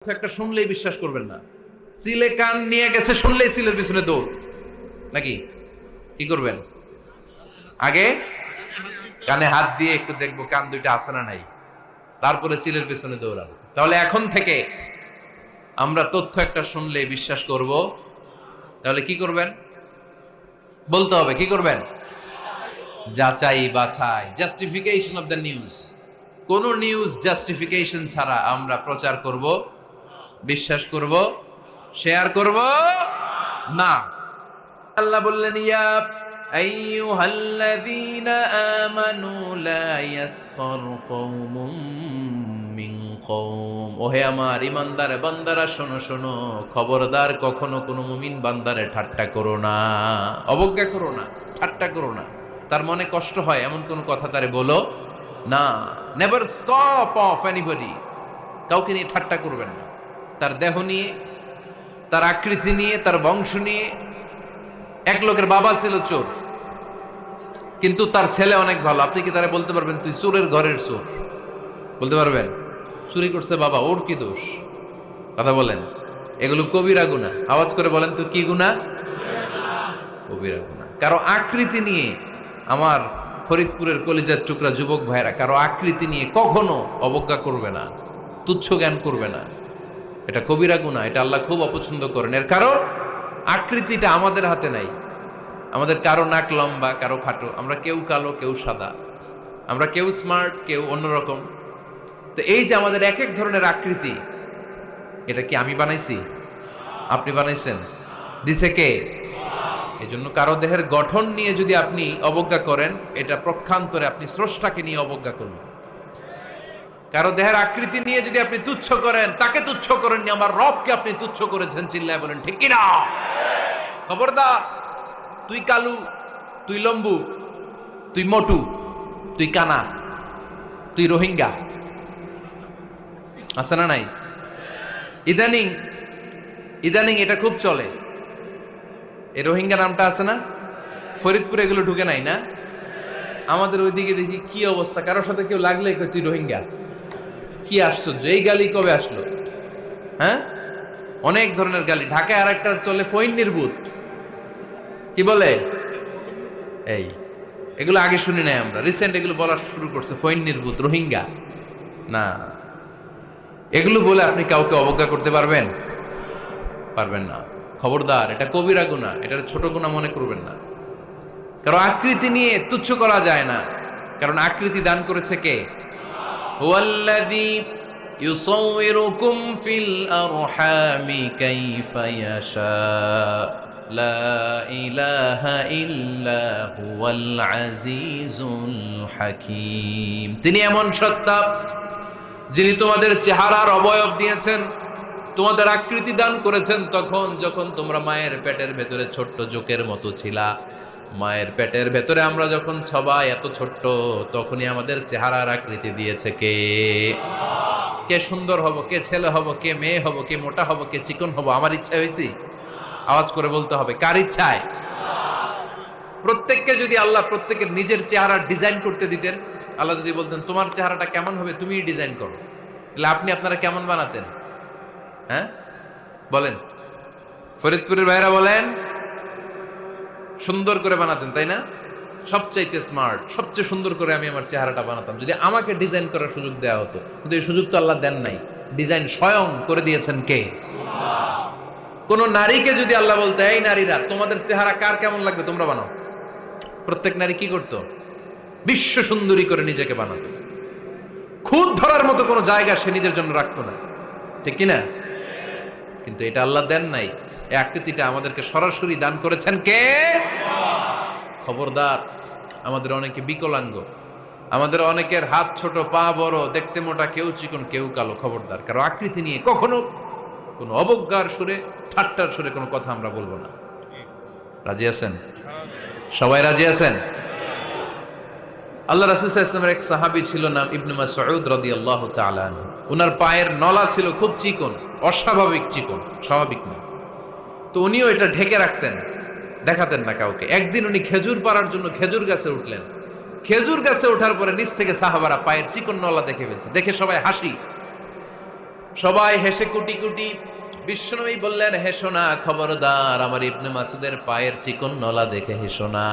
একটা শুনলেই বিশ্বাস করবেন না। সিলে কান নিয়ে গেছে শুনলেই সিলের পিছনে দৌড়, নাকি কি করবেন? আগে কানে হাত দিয়ে একটু দেখবো কান দুইটা আছে না নাই, তারপরে চিলের পিছনে দৌড়াবো। তাহলে এখন থেকে আমরা তথ্য একটা শুনলেই বিশ্বাস করব। তাহলে কি করবেন? বলতে হবে কি করবেন? যাচাই বাছাই, জাস্টিফিকেশন অফ দ্য নিউজ। কোন নিউজ জাস্টিফিকেশন ছাড়া আমরা প্রচার করব, বিশ্বাস করব, শেয়ার করব না। আল্লাহ বললেন, ইয়া আইয়ুহাল্লাযীনা আমানু লা ইয়াসখার কওমুম মিন কওম। ওহে আমার ঈমানদার বান্দারা, শোনো শোনো, খবরদার কখনো কোনো মুমিন বান্দারে ঠাট্টা করো না, অবজ্ঞা করো না, ঠাট্টা করো না। তার মনে কষ্ট হয় এমন কোন কথা তারে বলো না। Never stop of anybody. কাউকে নিয়ে ঠাট্টা করবেন না, তার দেহ নিয়ে, তার আকৃতি নিয়ে, তার বংশ নিয়ে। এক লোকের বাবা ছিল চোর, কিন্তু তার ছেলে অনেক ভালো। আপনি কি তারা বলতে পারবেন তুই চোরের ঘরের চোর? বলতে পারবেন? চুরি করছে বাবা, ওর কি দোষ? কথা বলেন। এগুলো কবিরা গুনাহ। আওয়াজ করে বলেন তো কি গুনাহ? কবিরা গুনাহ। কারো আকৃতি নিয়ে, আমার ফরিদপুরের কলিজার টুকরা যুবক ভাইরা, কারো আকৃতি নিয়ে কখনো অবজ্ঞা করবে না, তুচ্ছ জ্ঞান করবে না। এটা কবিরা গুনাহ, এটা আল্লাহ খুব অপছন্দ করেন। এর কারণ আকৃতিটা আমাদের হাতে নাই। আমাদের কারো নাক লম্বা, কারো খাটো, আমরা কেউ কালো, কেউ সাদা, আমরা কেউ স্মার্ট, কেউ অন্যরকম। তো এই যে আমাদের এক এক ধরনের আকৃতি, এটা কি আমি বানাইছি? আপনি বানাইছেন? দিছে কে? এই জন্য কারো দেহের গঠন নিয়ে যদি আপনি অবজ্ঞা করেন, এটা প্রক্ষান্তরে আপনি স্রষ্টাকে নিয়ে অবজ্ঞা করবেন। কারো দেহের আকৃতি নিয়ে যদি আপনি তুচ্ছ করেন, তাকে তুচ্ছ করেননি, আমার রবকে আপনি তুচ্ছ করেছেন। চিল্লায় বলেন ঠিক কিনা? খবরদার, তুই কালু, তুই লম্বু, তুই মোটু, তুই কানা, তুই রোহিঙ্গা, আছে না নাই? ইদানিং ইদানিং এটা খুব চলে। এই রোহিঙ্গা নামটা আছে না? ফরিদপুরে এগুলো ঢুকে নাই না? আমাদের ওইদিকে দেখি কি অবস্থা, কারোর সাথে কেউ লাগলে তুই রোহিঙ্গা। কি আশ্চর্য, এই গালি কবে আসলো? হ্যাঁ, অনেক ধরনের গালি। ঢাকায় আর একটা চলে ফইন্নির ভূত, কি বলে? এই এগুলো আগে শুনি নাই আমরা, রিসেন্ট এগুলো বলা শুরু করছে। ফইন্নির ভূত, রোহিঙ্গা না। এগুলো বলে আপনি কাউকে অবজ্ঞা করতে পারবেন? পারবেন না। খবরদার, এটা কবিরা গুনাহ, এটা ছোট গুনাহ মনে করবেন না। কারণ আকৃতি নিয়ে তুচ্ছ করা যায় না, কারণ আকৃতি দান করেছে কে? হুয়াল্লাযী ইউসাউইরুকুম ফিল আরহামি কাইফা ইয়াশা, লা ইলাহা ইল্লা হুয়াল আজিজুল হাকীম। তিনি এমন সত্তা যিনি তোমাদের চেহারার অবয়ব দিয়েছেন, তোমাদের আকৃতি দান করেছেন তখন যখন তোমরা মায়ের পেটের ভেতরে ছোট্ট জোকের মতো ছিলা। মায়ের পেটের ভেতরে আমরা যখন সবাই এত ছোট্ট, তখনই আমাদের চেহারার আকৃতি দিয়েছে কে? কে সুন্দর হব, কে ছেলে হব, কে মেয়ে হব, কে মোটা হব, কে চিকন হব আমার ইচ্ছা হয়েছি? আওয়াজ করে বলতে হবে, কার ইচ্ছায়? প্রত্যেককে যদি আল্লাহ প্রত্যেকের নিজের চেহারা ডিজাইন করতে দিতেন, আল্লাহ যদি বলতেন তোমার চেহারাটা কেমন হবে তুমি ডিজাইন করো, তাহলে আপনি আপনারা কেমন বানাতেন? হ্যাঁ বলেন, ফরিদপুরের ভাইরা বলেন, সুন্দর করে বানাতেন তাই না? সবচাইতে স্মার্ট, সবচেয়ে সুন্দর করে আমি আমার চেহারাটা বানাতাম যদি আমাকে ডিজাইন করার সুযোগ দেওয়া হতো। কিন্তু এই সুযোগ তো আল্লাহ দেন নাই। ডিজাইন স্বয়ং করে দিয়েছেন কে? কোন নারীকে যদি আল্লাহ বলতে, এই নারীরা তোমাদের চেহারা কার কেমন লাগবে তোমরা বানাও, প্রত্যেক নারী কি করতো? বিশ্ব সুন্দরী করে নিজেকে বানাতো। খুদ ধরার মতো কোনো জায়গা সে নিজের জন্য রাখতো না, ঠিক কিনা? কিন্তু এটা আল্লাহ দেন নাই। এই আকৃতিটা আমাদেরকে সরাসরি দান করেছেন কে? খবরদার, আমাদের অনেকে বিকলাঙ্গ, আমাদের অনেকের হাত ছোট, পা বড়, দেখতে মোটা, কেউ চিকন, কেউ কালো। খবরদার, কারো আকৃতি নিয়ে কখনো কোনো অবজ্ঞার সুরে, ঠাট্টার সুরে কোনো কথা আমরা বলবো না। রাজি আছেন? সবাই রাজি আছেন? আল্লাহ রাসূল সাল্লাল্লাহু আলাইহি ওয়াসাল্লামের এক সাহাবী ছিল, নাম ইবনে মাসউদ রাদিয়াল্লাহু তাআলা আনহু। উনার পায়ের নলা ছিল খুব চিকন, অস্বাভাবিক চিকন, স্বাভাবিক না। তো উনিও এটা ঢেকে রাখতেন, দেখাতেন না কাউকে। একদিন উনি খেজুর পাড়ার জন্য খেজুর গাছে উঠলেন। খেজুর গাছে ওঠার পরে নিচ থেকে সাহাবারা পায়ের চিকন নলা দেখে ফেলছে, দেখে সবাই হাসি। সবাই হেসে কুটি কুটি। বিশ্বনবী বললেন, হেসো না, খবরদার, আমার ইবনে মাসুদের পায়ের চিকন নলা দেখে হেসো না।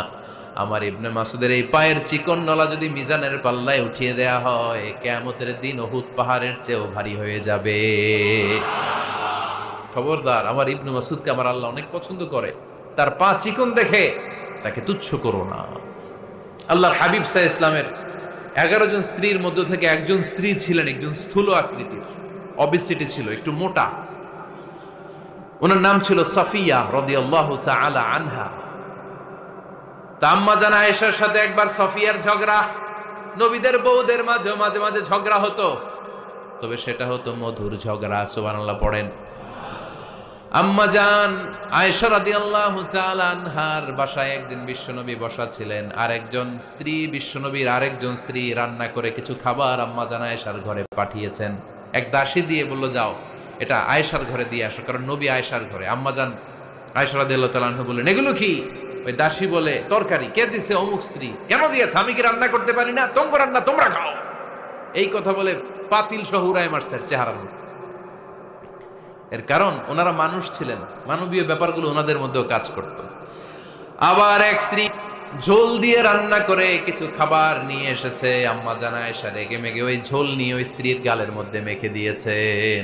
আমার ইবনে মাসুদের এই পায়ের চিকন নলা যদি মিজানের পাল্লায় উঠিয়ে দেয়া হয়, কিয়ামতের দিন উহুদ পাহাড়ের চেয়েও ভারী হয়ে যাবে। খবরদার, আমার ইবনে মাসুদকে আমার আল্লাহ অনেক পছন্দ করে, তার পা চিকন দেখে তাকে তুচ্ছ করো না। আল্লাহর হাবিব সাল্লাল্লাহু আলাইহি ইসলামের 11 জন স্ত্রীর মধ্য থেকে একজন স্ত্রী ছিলেন একজন স্থূল আকৃতির, অবিসিটি ছিল, একটু মোটা। ওনার নাম ছিল সাফিয়া রাদিয়াল্লাহু তাআলা আনহা। তা আম্মা জান আয়েশার সাথে একবার সাফিয়ার ঝগড়া। নবীদের বউদের মাঝে মাঝে মাঝে ঝগড়া হতো, তবে সেটা হতো মধুর ঝগড়া। সুবহানাল্লাহ পড়েন। আম্মা জান আয়েশা রাদিয়াল্লাহু তাআলা আনহার বাসায় একদিন বিশ্বনবী বসা ছিলেন, আর একজন স্ত্রী, বিশ্বনবীর আরেকজন স্ত্রী রান্না করে কিছু খাবার আম্মা জান আয়েশার ঘরে পাঠিয়েছেন। এক দাসী দিয়ে বলল, যাও এটা আয়েশার ঘরে দিয়ে আসো, কারণ নবী আয়েশার ঘরে। আম্মা জান আয়েশা রাদিয়াল্লাহু তাআলা আনহা বললেন, এগুলো কি? ওই দাসী বলে, তরকারি। কে দিছে? অমুক স্ত্রী। কেন দিয়েছে? আমি কি রান্না করতে পারি না? তোমরা রান্না তোমরা খাও। এই কথা বলে পাতিল সহ উড়ায় মারছে চেহারার মধ্যে। এর কারণ ওনারা মানুষ ছিলেন, মানবীয় ব্যাপারগুলো ওনাদের মধ্যেও কাজ করত। আবার এক স্ত্রী ঝোল দিয়ে রান্না করে কিছু খাবার নিয়ে এসেছে। আম্মা জান আয়েশা রেগে মেগে ওই ঝোল নিয়ে ওই স্ত্রীর গালের মধ্যে মেখে দিয়েছেন।